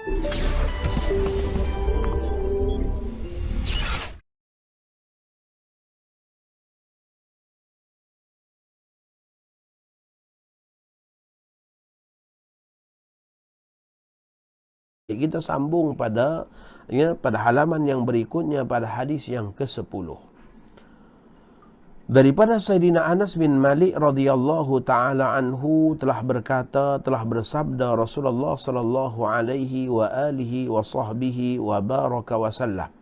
Kita sambung pada halaman yang berikutnya, pada hadis yang ke-10. Daripada Sayyidina Anas bin Malik radhiyallahu taala anhu telah berkata, telah bersabda Rasulullah sallallahu alaihi wa alihi wa sahbihi wa baraka wa sallam,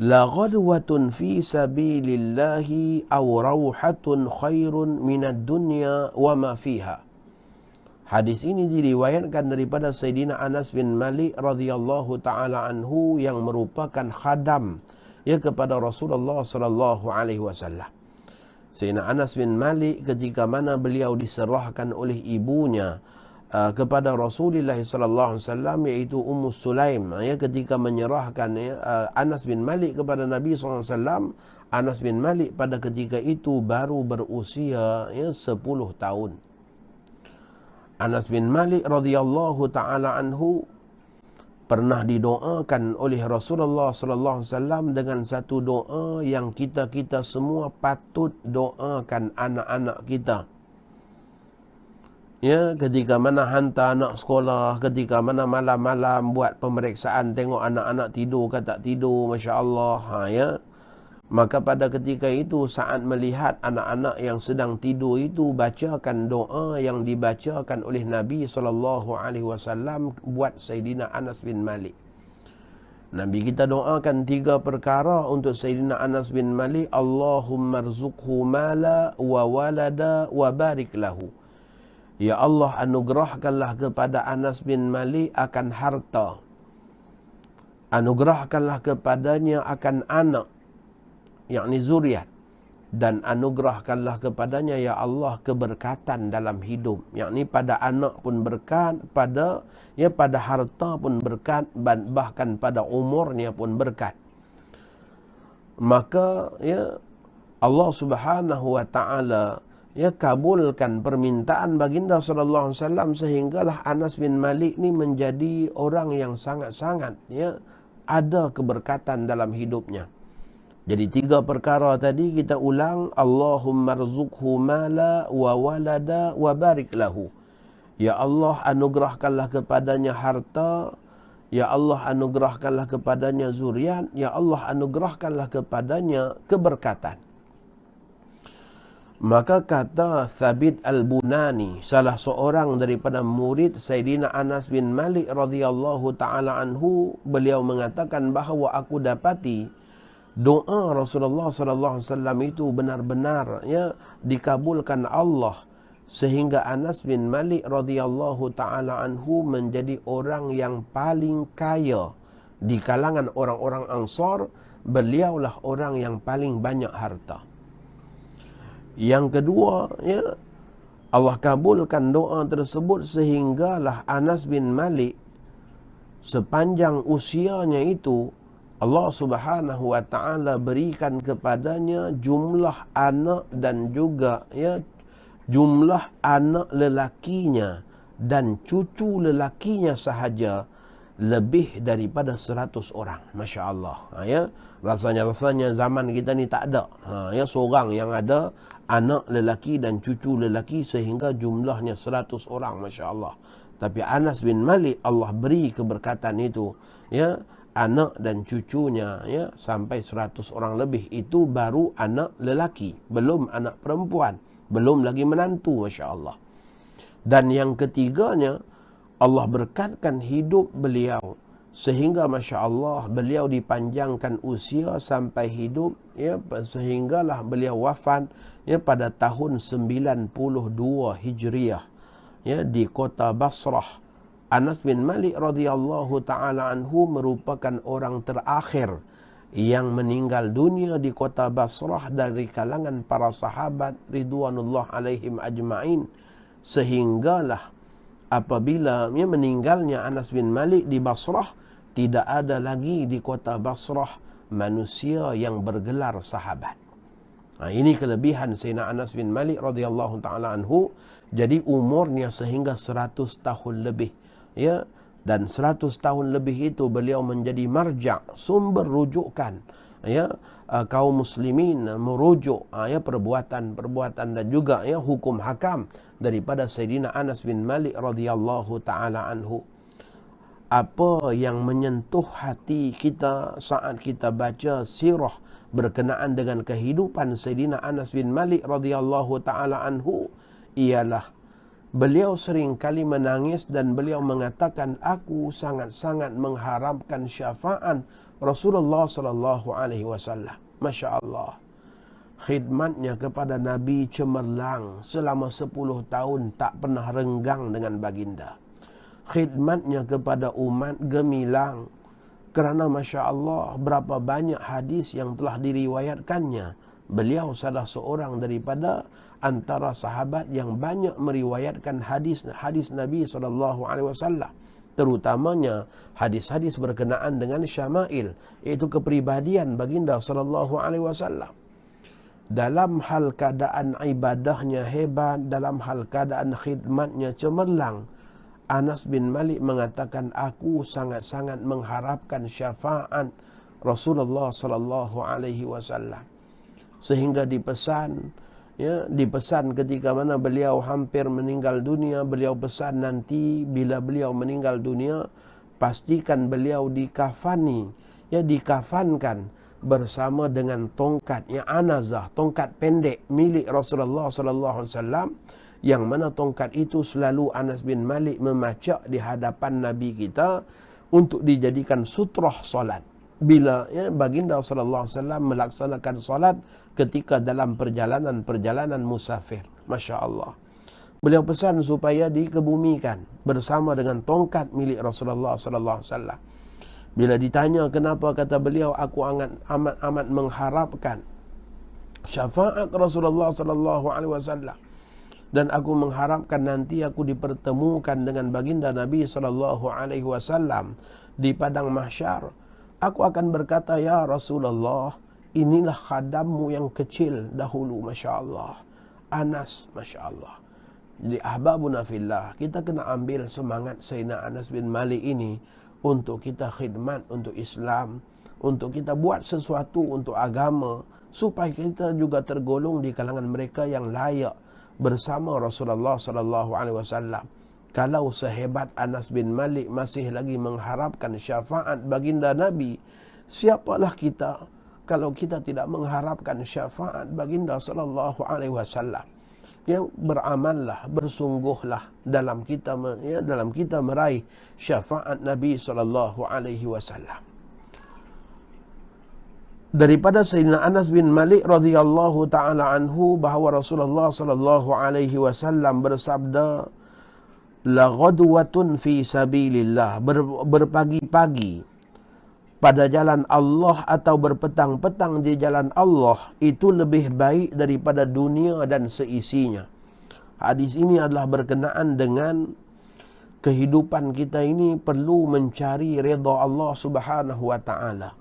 la ghadwatun fi sabilillahi aw rawhatun khairun minad dunya wa ma fiha. Hadis ini diriwayatkan daripada Sayyidina Anas bin Malik radhiyallahu taala anhu yang merupakan khadam kepada Rasulullah sallallahu alaihi wasallam. Sayyidina Anas bin Malik ketika mana beliau diserahkan oleh ibunya kepada Rasulullah sallallahu alaihi wasallam, iaitu Ummu Sulaim, ketika menyerahkan Anas bin Malik kepada Nabi sallallahu alaihi wasallam. Anas bin Malik pada ketika itu baru berusia 10 tahun. Anas bin Malik radhiyallahu taala anhu pernah didoakan oleh Rasulullah sallallahu alaihi wasallam dengan satu doa yang kita semua patut doakan anak-anak kita. Ketika mana hantar anak sekolah, ketika mana malam-malam buat pemeriksaan tengok anak-anak tidur ke tak tidur, masya-Allah, Maka pada ketika itu, saat melihat anak-anak yang sedang tidur itu, bacakan doa yang dibacakan oleh Nabi SAW buat Sayyidina Anas bin Malik. Nabi kita doakan 3 perkara untuk Sayyidina Anas bin Malik. Allahumma rzuqhu mala wa walada wa barik lahu. Ya Allah, anugerahkanlah kepada Anas bin Malik akan harta. Anugerahkanlah kepadanya akan anak, yakni zuriat, dan anugerahkanlah kepadanya ya Allah keberkatan dalam hidup, yakni pada anak pun berkat, pada harta pun berkat, bahkan pada umurnya pun berkat. Maka Allah Subhanahu wa taala kabulkan permintaan baginda sallallahu alaihi wasallam, sehinggalah Anas bin Malik ni menjadi orang yang sangat-sangat ada keberkatan dalam hidupnya. Jadi 3 perkara tadi kita ulang. Allahumma rzuqhu mala wa walada wa barik lahu. Ya Allah, anugerahkanlah kepadanya harta. Ya Allah, anugerahkanlah kepadanya zuriat. Ya Allah, anugerahkanlah kepadanya keberkatan. Maka kata Thabit al-Bunani, salah seorang daripada murid Sayyidina Anas bin Malik radhiyallahu taala anhu, beliau mengatakan bahawa aku dapati doa Rasulullah sallallahu alaihi wasallam itu benar-benar dikabulkan Allah, sehingga Anas bin Malik radhiyallahu taala anhu menjadi orang yang paling kaya di kalangan orang-orang Ansar. Beliaulah orang yang paling banyak harta. Yang kedua, Allah kabulkan doa tersebut sehinggalah Anas bin Malik sepanjang usianya itu Allah Subhanahu wa taala berikan kepadanya jumlah anak dan juga jumlah anak lelakinya dan cucu lelakinya sahaja lebih daripada 100 orang. Masya-Allah. Rasanya zaman kita ni tak ada. Seorang yang ada anak lelaki dan cucu lelaki sehingga jumlahnya 100 orang, masya-Allah. Tapi Anas bin Malik Allah beri keberkatan itu, anak dan cucunya sampai 100 orang lebih. Itu baru anak lelaki, belum anak perempuan, belum lagi menantu, masya-Allah. Dan yang ketiganya, Allah berkatkan hidup beliau sehingga masya-Allah beliau dipanjangkan usia sampai hidup, sehinggalah beliau wafat pada tahun 92 Hijriah di kota Basrah. Anas bin Malik radhiyallahu taala anhu merupakan orang terakhir yang meninggal dunia di kota Basrah dari kalangan para sahabat ridwanullah alaihim ajma'in, sehinggalah apabila meninggalnya Anas bin Malik di Basrah, tidak ada lagi di kota Basrah manusia yang bergelar sahabat. Ini kelebihan Sayyidina Anas bin Malik radhiyallahu taala anhu. Jadi umurnya sehingga 100 tahun lebih, dan 100 tahun lebih itu beliau menjadi marja', sumber rujukan kaum muslimin, merujuk perbuatan-perbuatan dan juga hukum hakam daripada Sayyidina Anas bin Malik radhiyallahu taala anhu. Apa yang menyentuh hati kita saat kita baca sirah berkenaan dengan kehidupan Sayyidina Anas bin Malik radhiyallahu taala anhu ialah beliau sering kali menangis dan beliau mengatakan, aku sangat-sangat mengharapkan syafaat Rasulullah sallallahu alaihi wasallam. Masya-Allah. Khidmatnya kepada Nabi cemerlang selama 10 tahun, tak pernah renggang dengan baginda. Khidmatnya kepada umat gemilang kerana masya-Allah berapa banyak hadis yang telah diriwayatkannya. Beliau salah seorang daripada antara sahabat yang banyak meriwayatkan hadis Nabi SAW, terutamanya hadis-hadis berkenaan dengan syama'il, iaitu kepribadian baginda SAW. Dalam hal keadaan ibadahnya hebat, dalam hal keadaan khidmatnya cemerlang, Anas bin Malik mengatakan, aku sangat-sangat mengharapkan syafaat Rasulullah SAW. Sehingga dipesan ketika mana beliau hampir meninggal dunia, beliau pesan nanti bila beliau meninggal dunia, pastikan beliau dikafankan bersama dengan tongkatnya anazah, tongkat pendek milik Rasulullah SAW, yang mana tongkat itu selalu Anas bin Malik memacak di hadapan Nabi kita untuk dijadikan sutrah solat. Bila baginda sallallahu alaihi wasallam melaksanakan solat ketika dalam perjalanan musafir. Masya Allah. Beliau pesan supaya dikebumikan bersama dengan tongkat milik Rasulullah sallallahu alaihi wasallam. Bila ditanya kenapa, kata beliau, aku amat mengharapkan syafaat Rasulullah sallallahu alaihi wasallam, dan aku mengharapkan nanti aku dipertemukan dengan baginda Nabi sallallahu alaihi wasallam di padang mahsyar. Aku akan berkata, ya Rasulullah, inilah khadammu yang kecil dahulu, Masya Allah. Anas, Masya Allah. Jadi ahbabuna fillah, kita kena ambil semangat Sayyidina Anas bin Malik ini untuk kita khidmat untuk Islam, untuk kita buat sesuatu untuk agama, supaya kita juga tergolong di kalangan mereka yang layak bersama Rasulullah sallallahu alaihi wasallam. Kalau sehebat Anas bin Malik masih lagi mengharapkan syafaat baginda Nabi, siapalah kita kalau kita tidak mengharapkan syafaat baginda sallallahu alaihi wasallam. Beramallah, bersungguhlah dalam kita meraih syafaat Nabi sallallahu alaihi wasallam. Daripada Sayyidina Anas bin Malik radhiyallahu taala anhu bahawa Rasulullah sallallahu alaihi wasallam bersabda, la ghadwatun fi sabilillah, berpagi-pagi pada jalan Allah atau berpetang-petang di jalan Allah itu lebih baik daripada dunia dan seisinya. Hadis ini adalah berkenaan dengan kehidupan kita ini perlu mencari redha Allah Subhanahu wa taala.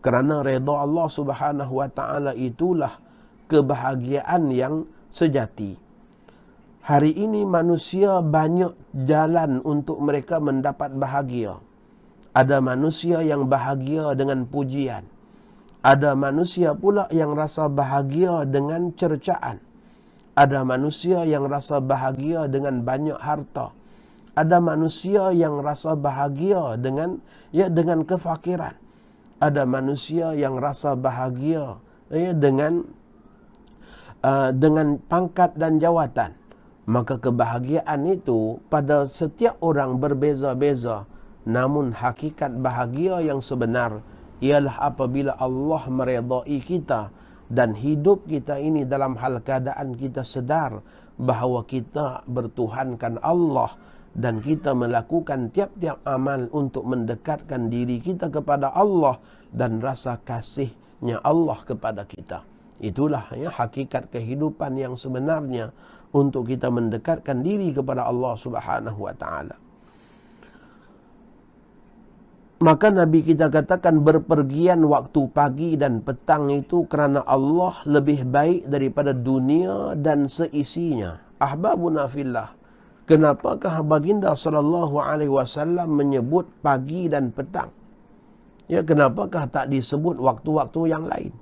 Kerana redha Allah Subhanahu wa taala itulah kebahagiaan yang sejati. Hari ini manusia banyak jalan untuk mereka mendapat bahagia. Ada manusia yang bahagia dengan pujian. Ada manusia pula yang rasa bahagia dengan cercaan. Ada manusia yang rasa bahagia dengan banyak harta. Ada manusia yang rasa bahagia dengan kefakiran. Ada manusia yang rasa bahagia dengan pangkat dan jawatan. Maka kebahagiaan itu pada setiap orang berbeza-beza. Namun hakikat bahagia yang sebenar ialah apabila Allah meredai kita dan hidup kita ini dalam hal keadaan kita sedar bahawa kita bertuhankan Allah dan kita melakukan tiap-tiap amal untuk mendekatkan diri kita kepada Allah dan rasa kasihnya Allah kepada kita. Itulah hakikat kehidupan yang sebenarnya untuk kita mendekatkan diri kepada Allah Subhanahu wa taala. Maka Nabi kita katakan berpergian waktu pagi dan petang itu kerana Allah lebih baik daripada dunia dan seisinya. Ahbabuna fillah. Kenapakah baginda sallallahu alaihi wasallam menyebut pagi dan petang? Ya, kenapakah tak disebut waktu-waktu yang lain?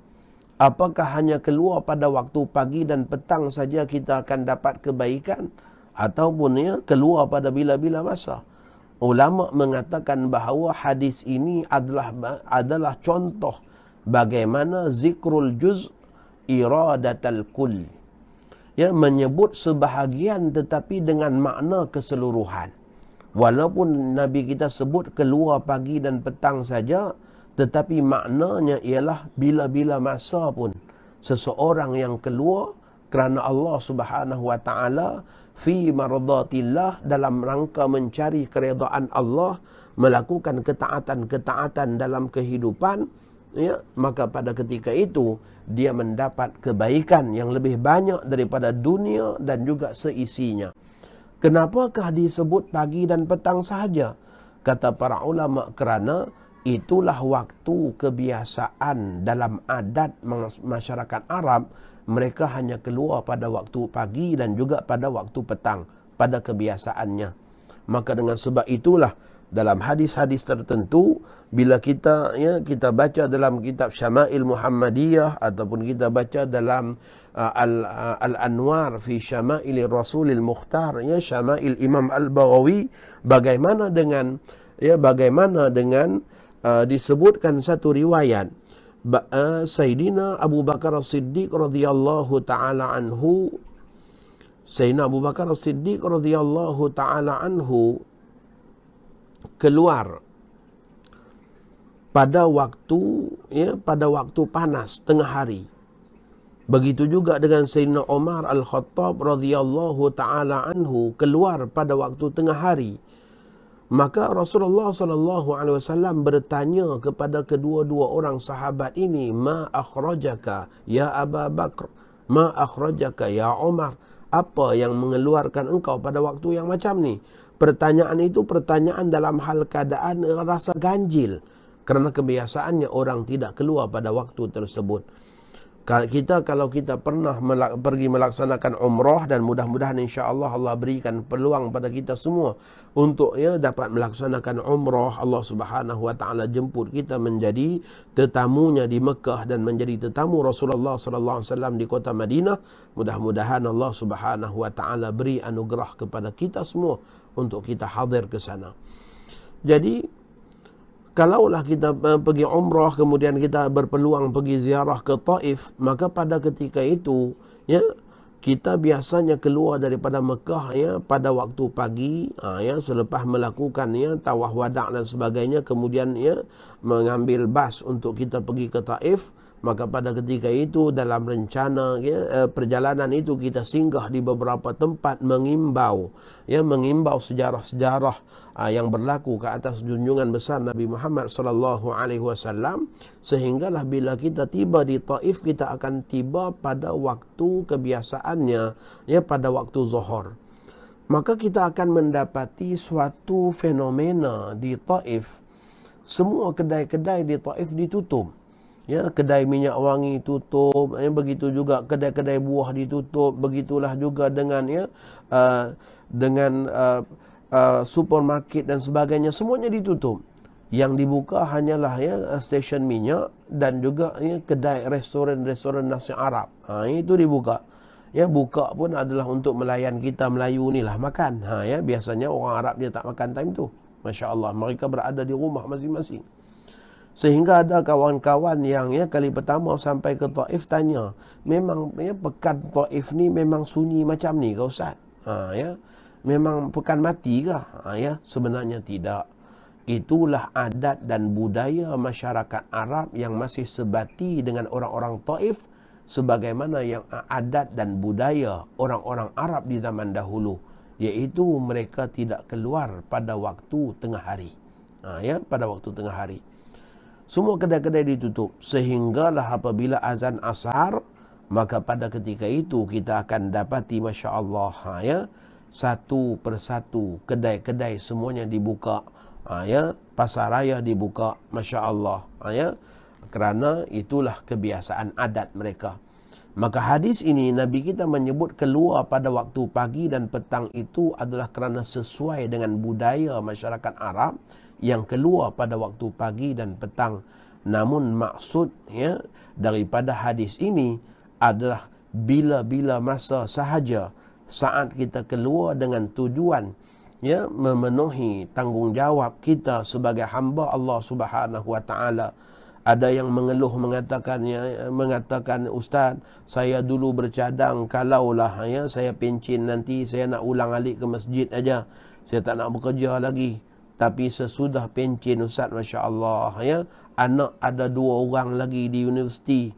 Apakah hanya keluar pada waktu pagi dan petang saja kita akan dapat kebaikan? Ataupun ya, keluar pada bila-bila masa? Ulama mengatakan bahawa hadis ini adalah contoh bagaimana zikrul juz' iradatal kull. Ya, menyebut sebahagian tetapi dengan makna keseluruhan. Walaupun Nabi kita sebut keluar pagi dan petang saja, tetapi maknanya ialah bila-bila masa pun seseorang yang keluar kerana Allah Subhanahu wa taala fi mardatillah, dalam rangka mencari keredaan Allah, melakukan ketaatan-ketaatan dalam kehidupan, ya, maka pada ketika itu dia mendapat kebaikan yang lebih banyak daripada dunia dan juga seisinya. Kenapakah disebut pagi dan petang sahaja? Kata para ulama, kerana itulah waktu kebiasaan dalam adat masyarakat Arab. Mereka hanya keluar pada waktu pagi dan juga pada waktu petang, pada kebiasaannya. Maka dengan sebab itulah dalam hadis-hadis tertentu, bila kita baca dalam kitab Syama'il Muhammadiyah ataupun kita baca dalam Al-Anwar fi Syama'il Rasulil Mukhtar, ya, Syama'il Imam Al-Baghawi, bagaimana dengan disebutkan satu riwayat Sayyidina Abu Bakar As-Siddiq radhiyallahu taala anhu, Sayyidina Abu Bakar As-Siddiq radhiyallahu taala anhu keluar pada waktu panas tengah hari. Begitu juga dengan Sayyidina Umar Al-Khattab radhiyallahu taala anhu keluar pada waktu tengah hari. Maka Rasulullah sallallahu alaihi wasallam bertanya kepada kedua-dua orang sahabat ini, "Ma akhrajaka ya Abu Bakar? Ma akhrajaka ya Umar?" Apa yang mengeluarkan engkau pada waktu yang macam ni? Pertanyaan itu pertanyaan dalam hal keadaan rasa ganjil, kerana kebiasaannya orang tidak keluar pada waktu tersebut. Kalau kita pernah pergi melaksanakan umrah, dan mudah-mudahan insya-Allah Allah berikan peluang pada kita semua untuk dapat melaksanakan umrah, Allah Subhanahu wa taala jemput kita menjadi tetamunya di Mekah dan menjadi tetamu Rasulullah sallallahu alaihi wasallam di kota Madinah. Mudah-mudahan Allah Subhanahu wa taala beri anugerah kepada kita semua untuk kita hadir ke sana. Jadi kalaulah kita pergi umrah, kemudian kita berpeluang pergi ziarah ke Taif, maka pada ketika itu, ya, kita biasanya keluar daripada Mekah, ya, pada waktu pagi, selepas melakukan tawaf wada' dan sebagainya, kemudian mengambil bas untuk kita pergi ke Taif. Maka pada ketika itu dalam rencana perjalanan itu kita singgah di beberapa tempat mengimbau sejarah-sejarah yang berlaku ke atas junjungan besar Nabi Muhammad sallallahu alaihi wasallam, sehinggalah bila kita tiba di Taif, kita akan tiba pada waktu kebiasaannya, pada waktu zuhur. Maka kita akan mendapati suatu fenomena di Taif. Semua kedai-kedai di Taif ditutup. Ya, kedai minyak wangi tutup, begitu juga kedai-kedai buah ditutup, begitulah juga dengan supermarket dan sebagainya, semuanya ditutup. Yang dibuka hanyalah stesen minyak dan juga kedai restoran nasi Arab. Itu dibuka. Ya, buka pun adalah untuk melayan kita Melayu ni lah makan. Biasanya orang Arab dia tak makan time tu. Masya-Allah, mereka berada di rumah masing-masing. Sehingga ada kawan-kawan yang kali pertama sampai ke Taif tanya, memang pekan Taif ni memang sunyi macam ni ke Ustaz? Memang pekan mati ke? Sebenarnya tidak. Itulah adat dan budaya masyarakat Arab yang masih sebati dengan orang-orang Taif, sebagaimana yang adat dan budaya orang-orang Arab di zaman dahulu, iaitu mereka tidak keluar pada waktu tengah hari. Pada waktu tengah hari. Semua kedai-kedai ditutup, sehinggalah apabila azan asar, maka pada ketika itu kita akan dapati masya-Allah satu persatu kedai-kedai semuanya dibuka, pasar raya dibuka, masya-Allah, kerana itulah kebiasaan adat mereka. Maka hadis ini Nabi kita menyebut keluar pada waktu pagi dan petang itu adalah kerana sesuai dengan budaya masyarakat Arab yang keluar pada waktu pagi dan petang. Namun maksud daripada hadis ini adalah bila-bila masa sahaja saat kita keluar dengan tujuan memenuhi tanggungjawab kita sebagai hamba Allah Subhanahu wa taala. Ada yang mengeluh mengatakan ustaz, saya dulu bercadang kalaulah saya pencen nanti saya nak ulang alik ke masjid aja. Saya tak nak bekerja lagi. Tapi sesudah pencen ustaz, masya-Allah anak ada 2 orang lagi di universiti.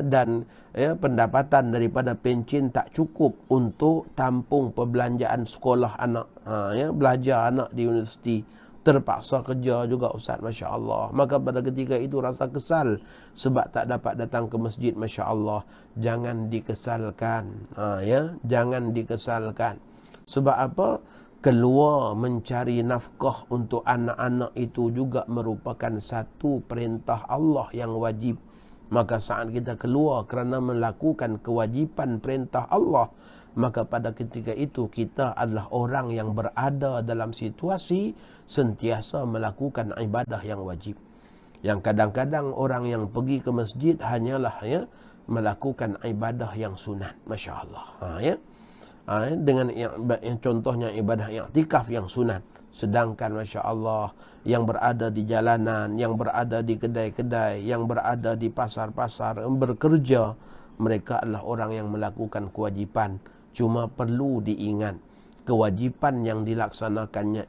Dan pendapatan daripada pencen tak cukup untuk tampung perbelanjaan sekolah anak. Belajar anak di universiti. Terpaksa kerja juga ustaz, Masya Allah. Maka pada ketika itu rasa kesal sebab tak dapat datang ke masjid, Masya Allah. Jangan dikesalkan. Jangan dikesalkan. Sebab apa? Keluar mencari nafkah untuk anak-anak itu juga merupakan satu perintah Allah yang wajib. Maka saat kita keluar kerana melakukan kewajipan perintah Allah, maka pada ketika itu kita adalah orang yang berada dalam situasi sentiasa melakukan ibadah yang wajib. Yang kadang-kadang orang yang pergi ke masjid hanyalah melakukan ibadah yang sunat, Masya Allah. Dengan yang contohnya ibadah i'tikaf yang sunat. Sedangkan Masya Allah yang berada di jalanan, yang berada di kedai-kedai, yang berada di pasar-pasar, yang bekerja, mereka adalah orang yang melakukan kewajipan. Cuma perlu diingat, kewajipan yang dilaksanakan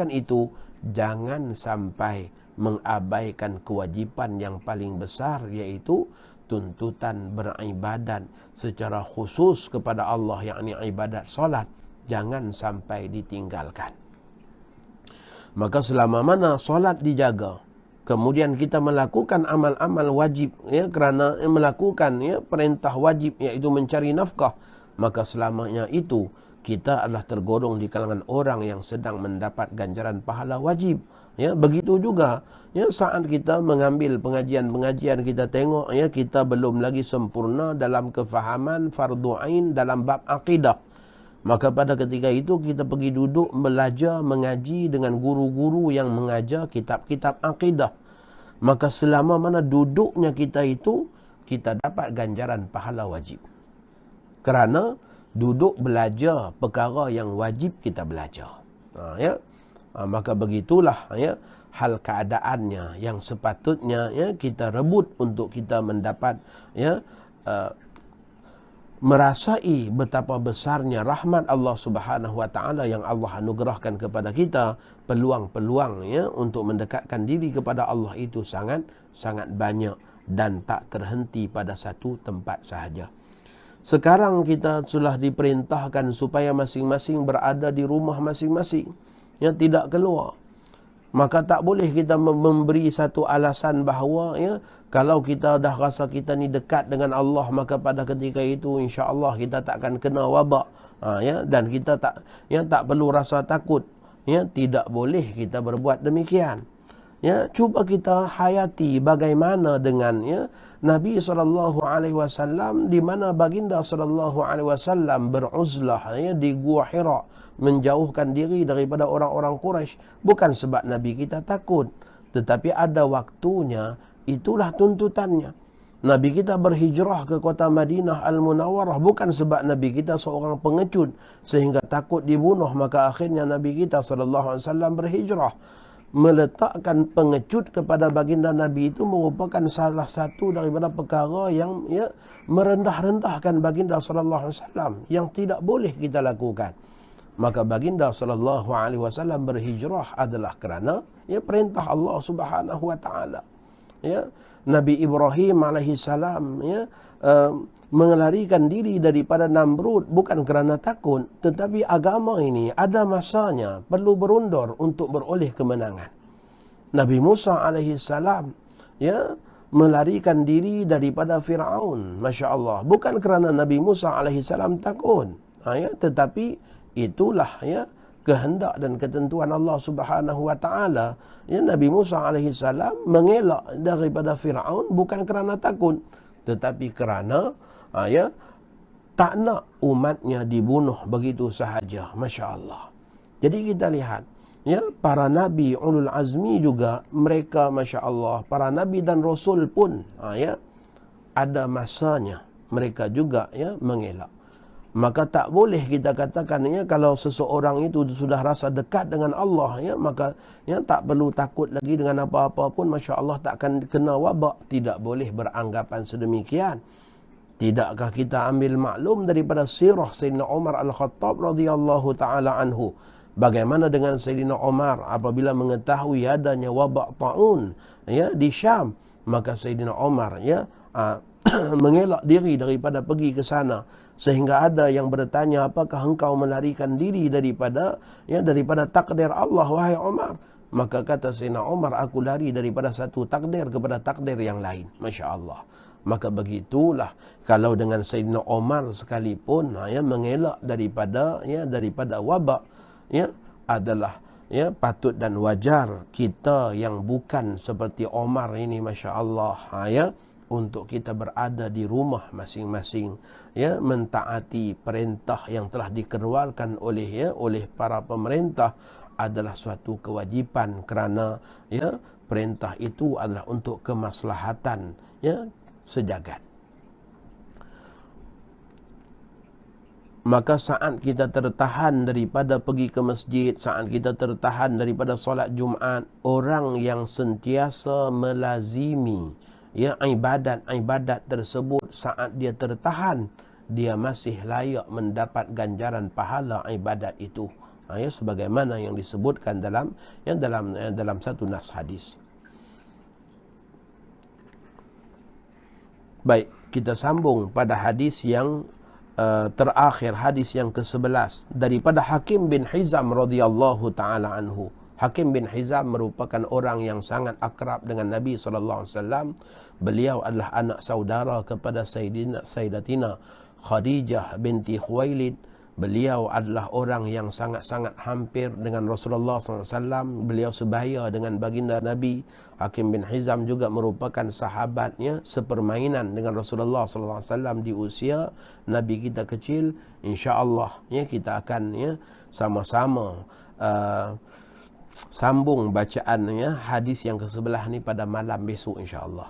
itu jangan sampai mengabaikan kewajipan yang paling besar, yaitu tuntutan beribadat secara khusus kepada Allah, yakni ibadat solat. Jangan sampai ditinggalkan. Maka selama mana solat dijaga, kemudian kita melakukan amal-amal wajib kerana melakukan perintah wajib, iaitu mencari nafkah, maka selamanya itu kita adalah tergolong di kalangan orang yang sedang mendapat ganjaran pahala wajib. Begitu juga saat kita mengambil pengajian-pengajian, kita tengok kita belum lagi sempurna dalam kefahaman fardu ain dalam bab akidah. Maka pada ketika itu kita pergi duduk belajar mengaji dengan guru-guru yang mengajar kitab-kitab akidah. Maka selama mana duduknya kita itu, kita dapat ganjaran pahala wajib. Kerana duduk belajar perkara yang wajib kita belajar. Maka begitulah hal keadaannya yang sepatutnya kita rebut untuk kita mendapat merasai betapa besarnya rahmat Allah Subhanahu wa taala yang Allah anugerahkan kepada kita. Peluang-peluang untuk mendekatkan diri kepada Allah itu sangat banyak dan tak terhenti pada satu tempat sahaja. Sekarang kita sudah diperintahkan supaya masing-masing berada di rumah masing-masing, tidak keluar. Maka tak boleh kita memberi satu alasan bahawa kalau kita dah rasa kita ni dekat dengan Allah, maka pada ketika itu insya-Allah kita tak akan kena wabak. Dan kita tak perlu rasa takut. Tidak boleh kita berbuat demikian. Cuba kita hayati bagaimana dengan Nabi SAW, di mana baginda SAW beruzlah di Gua Hira, menjauhkan diri daripada orang-orang Quraisy, bukan sebab Nabi kita takut, tetapi ada waktunya, itulah tuntutannya. Nabi kita berhijrah ke kota Madinah Al-Munawwarah bukan sebab Nabi kita seorang pengecut sehingga takut dibunuh, maka akhirnya Nabi kita SAW berhijrah. Meletakkan pengecut kepada baginda Nabi itu merupakan salah satu daripada perkara yang merendah-rendahkan baginda SAW, yang tidak boleh kita lakukan. Maka baginda SAW berhijrah adalah kerana perintah Allah Subhanahu wa taala. Nabi Ibrahim alaihissalam mengelarikan diri daripada Namrud bukan kerana takut, tetapi agama ini ada masanya perlu berundur untuk beroleh kemenangan. Nabi Musa alaihissalam melarikan diri daripada Fir'aun, Masya Allah, bukan kerana Nabi Musa alaihissalam takut, tetapi itulah kehendak dan ketentuan Allah Subhanahu wa taala. Nabi Musa alaihissalam mengelak daripada Firaun bukan kerana takut, tetapi kerana tak nak umatnya dibunuh begitu sahaja. Masya Allah. Jadi kita lihat, para nabi ulul azmi juga mereka, Masya Allah, para nabi dan rasul pun ada masanya mereka juga mengelak. Maka tak boleh kita katakan kalau seseorang itu sudah rasa dekat dengan Allah, maka tak perlu takut lagi dengan apa-apa pun, Masya Allah, tak akan kena wabak. Tidak boleh beranggapan sedemikian. Tidakkah kita ambil maklum daripada sirah Sayyidina Umar Al-Khattab radhiyallahu taala anhu, bagaimana dengan Sayyidina Umar apabila mengetahui adanya wabak taun di Syam, maka Sayyidina Umar mengelak diri daripada pergi ke sana, sehingga ada yang bertanya, apakah engkau melarikan diri daripada takdir Allah wahai Umar? Maka kata Sayyidina Umar, aku lari daripada satu takdir kepada takdir yang lain. Masya Allah. Maka begitulah kalau dengan Sayyidina Umar sekalipun mengelak daripada wabak, adalah patut dan wajar kita yang bukan seperti Umar ini, Masya Allah, untuk kita berada di rumah masing-masing, mentaati perintah yang telah dikeluarkan oleh para pemerintah adalah suatu kewajipan, kerana perintah itu adalah untuk kemaslahatan sejagat. Maka saat kita tertahan daripada pergi ke masjid, saat kita tertahan daripada solat Jumaat, orang yang sentiasa melazimi ibadat tersebut, saat dia tertahan, dia masih layak mendapat ganjaran pahala ibadat itu, sebagaimana yang disebutkan dalam satu nas hadis. Baik, kita sambung pada hadis yang terakhir, hadis yang ke-11 daripada Hakim bin Hizam radhiyallahu taala anhu. Hakim bin Hizam merupakan orang yang sangat akrab dengan Nabi SAW. Beliau adalah anak saudara kepada Sayyidatina Khadijah binti Khuwailid. Beliau adalah orang yang sangat-sangat hampir dengan Rasulullah SAW. Beliau sebaya dengan baginda Nabi. Hakim bin Hizam juga merupakan sahabatnya, sepermainan dengan Rasulullah SAW di usia Nabi kita kecil. InsyaAllah kita akan sama-sama sambung bacaan hadis yang ke-11 ni pada malam besok, insya-Allah.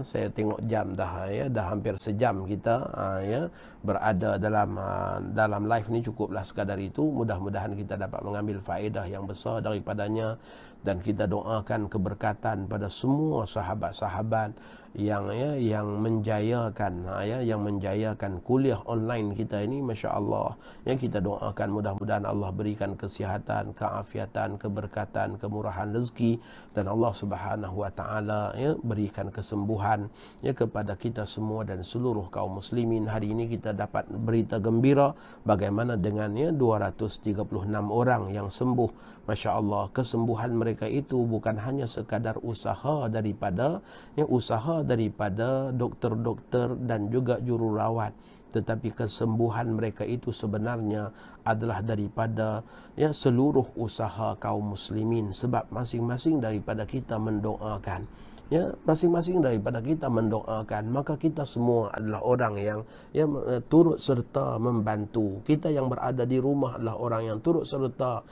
Saya tengok jam dah hampir sejam kita berada dalam live ni. Cukuplah sekadar itu. Mudah-mudahan kita dapat mengambil faedah yang besar daripadanya, dan kita doakan keberkatan pada semua sahabat-sahabat yang menjayakan kuliah online kita ini, masya-Allah. Kita doakan mudah-mudahan Allah berikan kesihatan, keafiatan, keberkatan, kemurahan rezeki, dan Allah Subhanahu wa taala berikan kesembuhan kepada kita semua dan seluruh kaum muslimin. Hari ini kita dapat berita gembira bagaimana dengan 236 orang yang sembuh. Masya-Allah, kesembuhan mereka itu bukan hanya sekadar usaha daripada doktor-doktor dan juga jururawat, tetapi kesembuhan mereka itu sebenarnya adalah daripada seluruh usaha kaum muslimin. Sebab masing-masing daripada kita mendoakan, masing-masing daripada kita mendoakan, maka kita semua adalah orang yang turut serta membantu. Kita yang berada di rumah adalah orang yang turut serta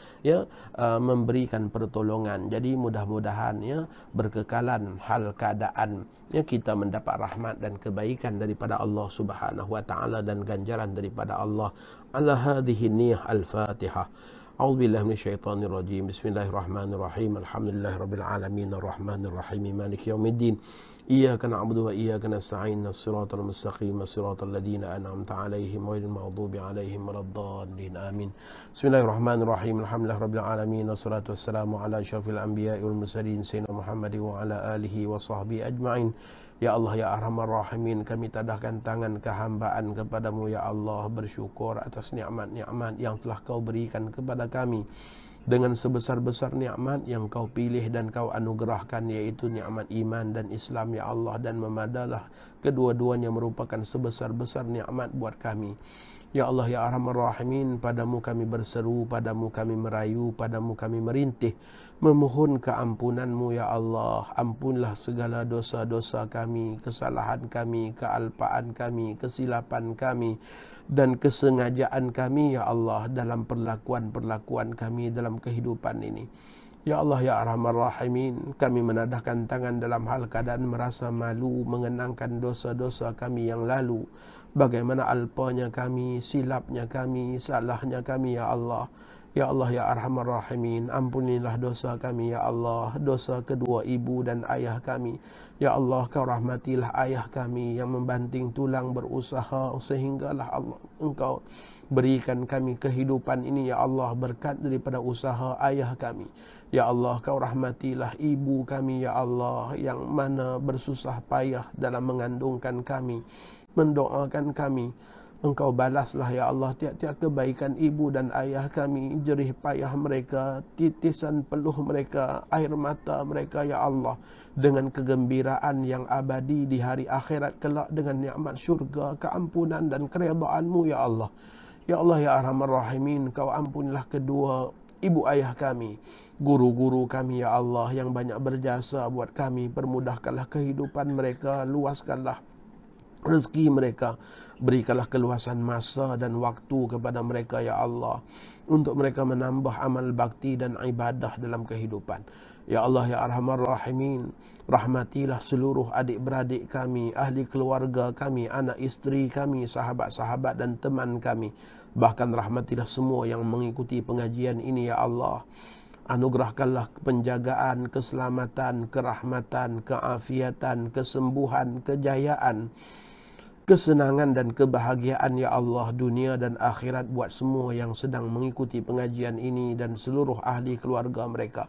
memberikan pertolongan. Jadi mudah-mudahan berkekalan hal keadaan kita mendapat rahmat dan kebaikan daripada Allah Subhanahu wa taala dan ganjaran daripada Allah. Ala hadhihi niyyah al-Fatihah. A'udzubillahi minasyaitonir rajim. Bismillahirrahmanirrahim. Alhamdulillahirabbil alamin arrahmanir rahim maliki yaumiddin. Iyyaka na'budu wa iyyaka nasta'in. Shiratal mustaqim, shiratal ladzina an'amta 'alaihim ghairil maghdubi 'alaihim waladdallin. Amin. Bismillahirrahmanirrahim. Alhamdulillahirabbil alamin wassalatu wassalamu ala asyrafil anbiya'i wal mursalin sayyidina Muhammadin wa ala alihi wa sahbihi ajma'in. Ya Allah, ya Arhamar Rahimin, kami tadahkan tangan kehambaan kepadamu, ya Allah, bersyukur atas nikmat-nikmat yang telah kau berikan kepada kami. Dengan sebesar-besar nikmat yang kau pilih dan kau anugerahkan, yaitu nikmat iman dan Islam, ya Allah, dan memadalah kedua-duanya merupakan sebesar-besar nikmat buat kami. Ya Allah, ya Arhamar Rahimin, padamu kami berseru, padamu kami merayu, padamu kami merintih, memohon keampunan-Mu ya Allah. Ampunlah segala dosa-dosa kami, kesalahan kami, kealpaan kami, kesilapan kami dan kesengajaan kami ya Allah dalam perlakuan-perlakuan kami dalam kehidupan ini. Ya Allah ya Arhamar Rahimin, kami menadahkan tangan dalam hal keadaan merasa malu mengenangkan dosa-dosa kami yang lalu. Bagaimana alpanya kami, silapnya kami, salahnya kami ya Allah. Ya Allah ya Arhamar Rahimin, ampunilah dosa kami ya Allah, dosa kedua ibu dan ayah kami. Ya Allah, Kau rahmatilah ayah kami yang membanting tulang berusaha sehinggalah Allah Engkau berikan kami kehidupan ini ya Allah berkat daripada usaha ayah kami. Ya Allah, Kau rahmatilah ibu kami ya Allah yang mana bersusah payah dalam mengandungkan kami, mendoakan kami. Engkau balaslah ya Allah tiap-tiap kebaikan ibu dan ayah kami, jerih payah mereka, titisan peluh mereka, air mata mereka ya Allah, dengan kegembiraan yang abadi di hari akhirat kelak dengan nikmat syurga, keampunan dan keredaan-Mu ya Allah. Ya Allah ya Arhamar Rahimin, Kau ampunilah kedua ibu ayah kami, guru-guru kami ya Allah yang banyak berjasa buat kami. Permudahkanlah kehidupan mereka, luaskanlah rezeki mereka, berikanlah keluasan masa dan waktu kepada mereka ya Allah, untuk mereka menambah amal bakti dan ibadah dalam kehidupan. Ya Allah ya Arhamar Rahimin, rahmatilah seluruh adik-beradik kami, ahli keluarga kami, anak isteri kami, sahabat-sahabat dan teman kami. Bahkan rahmatilah semua yang mengikuti pengajian ini ya Allah. Anugerahkanlah penjagaan, keselamatan, kerahmatan, keafiatan, kesembuhan, kejayaan, kesenangan dan kebahagiaan ya Allah, dunia dan akhirat buat semua yang sedang mengikuti pengajian ini dan seluruh ahli keluarga mereka.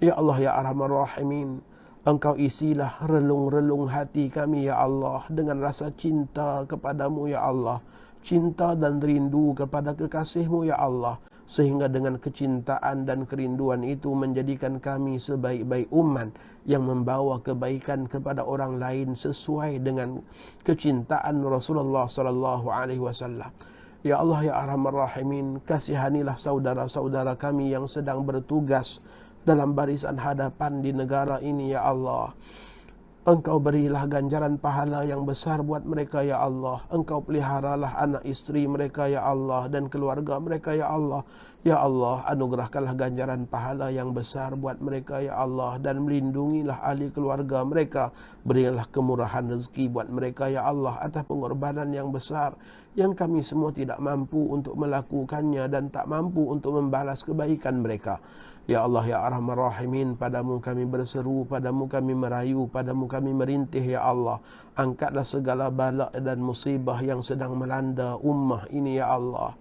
Ya Allah ya Arhamar Rahimin, Engkau isilah relung-relung hati kami ya Allah dengan rasa cinta kepadamu ya Allah, cinta dan rindu kepada kekasih-Mu ya Allah, sehingga dengan kecintaan dan kerinduan itu menjadikan kami sebaik-baik umat yang membawa kebaikan kepada orang lain sesuai dengan kecintaan Rasulullah sallallahu alaihi wasallam. Ya Allah ya Arhamar Rahimin, kasihanilah saudara-saudara kami yang sedang bertugas dalam barisan hadapan di negara ini ya Allah. Engkau berilah ganjaran pahala yang besar buat mereka ya Allah. Engkau peliharalah anak isteri mereka ya Allah dan keluarga mereka ya Allah. Ya Allah, anugerahkanlah ganjaran pahala yang besar buat mereka ya Allah, dan melindungilah ahli keluarga mereka. Berilah kemurahan rezeki buat mereka ya Allah atas pengorbanan yang besar yang kami semua tidak mampu untuk melakukannya dan tak mampu untuk membalas kebaikan mereka. Ya Allah ya Arhamar Rahimin, padamu kami berseru, padamu kami merayu, padamu kami merintih ya Allah. Angkatlah segala bala dan musibah yang sedang melanda ummah ini ya Allah.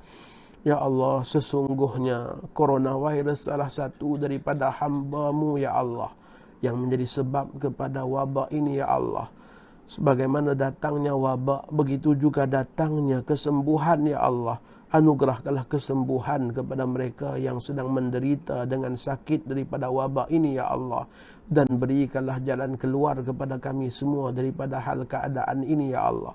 Ya Allah, sesungguhnya coronavirus salah satu daripada hamba-Mu ya Allah yang menjadi sebab kepada wabak ini ya Allah. Sebagaimana datangnya wabak, begitu juga datangnya kesembuhan ya Allah. Anugerahkanlah kesembuhan kepada mereka yang sedang menderita dengan sakit daripada wabak ini ya Allah, dan berikanlah jalan keluar kepada kami semua daripada hal keadaan ini ya Allah.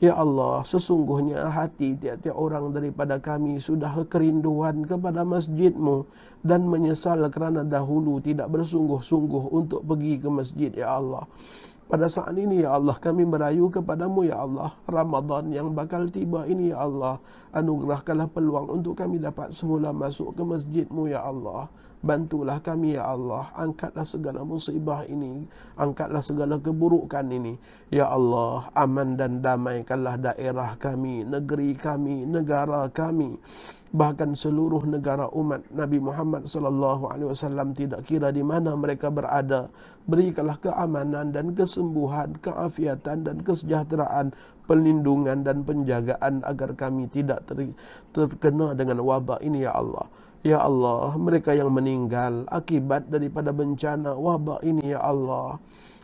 Ya Allah, sesungguhnya hati tiap-tiap orang daripada kami sudah kerinduan kepada masjid-Mu dan menyesal kerana dahulu tidak bersungguh-sungguh untuk pergi ke masjid ya Allah. Pada saat ini ya Allah, kami merayu kepadamu ya Allah, Ramadan yang bakal tiba ini ya Allah, anugerahkanlah peluang untuk kami dapat semula masuk ke masjid-Mu ya Allah. Bantulah kami ya Allah, angkatlah segala musibah ini, angkatlah segala keburukan ini ya Allah. Aman dan damaikanlah daerah kami, negeri kami, negara kami, bahkan seluruh negara umat Nabi Muhammad sallallahu alaihi wasallam, tidak kira di mana mereka berada. Berikanlah keamanan dan kesembuhan, keafiatan dan kesejahteraan, perlindungan dan penjagaan agar kami tidak terkena dengan wabak ini ya Allah. Ya Allah, mereka yang meninggal akibat daripada bencana wabak ini ya Allah,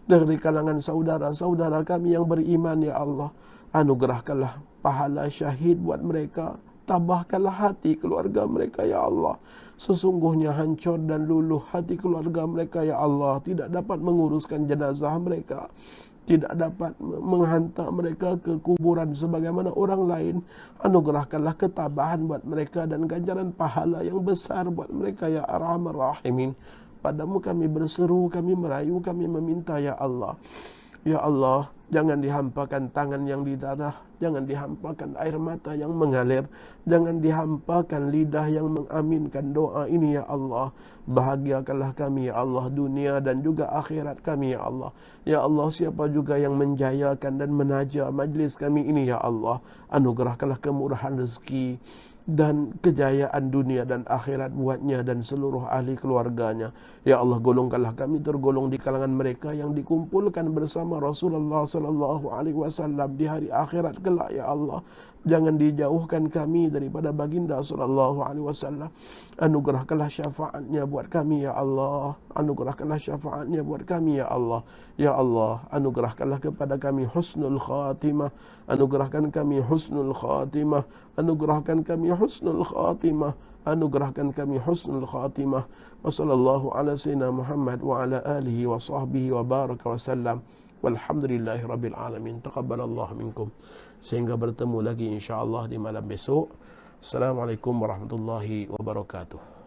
dari kalangan saudara-saudara kami yang beriman ya Allah, anugerahkanlah pahala syahid buat mereka. Tabahkanlah hati keluarga mereka ya Allah. Sesungguhnya hancur dan luluh hati keluarga mereka ya Allah, tidak dapat menguruskan jenazah mereka, tidak dapat menghantar mereka ke kuburan sebagaimana orang lain. Anugerahkanlah ketabahan buat mereka dan ganjaran pahala yang besar buat mereka ya Arhamar Rahimin. Padamu kami berseru, kami merayu, kami meminta ya Allah. Ya Allah, jangan dihampakan tangan yang di darah, jangan dihampakan air mata yang mengalir, jangan dihampakan lidah yang mengaminkan doa ini ya Allah. Bahagiakanlah kami ya Allah, dunia dan juga akhirat kami ya Allah. Ya Allah, siapa juga yang menjayakan dan menaja majlis kami ini ya Allah, anugerahkanlah kemurahan rezeki dan kejayaan dunia dan akhirat buatnya dan seluruh ahli keluarganya. Ya Allah, golongkanlah kami tergolong di kalangan mereka yang dikumpulkan bersama Rasulullah sallallahu alaihi wasallam di hari akhirat kelak ya Allah. Jangan dijauhkan kami daripada baginda sallallahu alaihi wasallam. Anugerahkanlah syafaatnya buat kami ya Allah. Anugerahkanlah syafaatnya buat kami ya Allah. Ya Allah, anugerahkanlah kepada kami husnul khatimah. Anugerahkan kami husnul khatimah. Anugerahkan kami husnul khatimah. Anugerahkan kami husnul khatimah. Wa sallallahu ala sayyidina Muhammad wa ala alihi wa sahbihi wa baraka wa sallam. Walhamdulillahi rabbil alamin. Taqabbalallahu minkum. Sehingga bertemu lagi insyaAllah di malam besok. Assalamualaikum warahmatullahi wabarakatuh.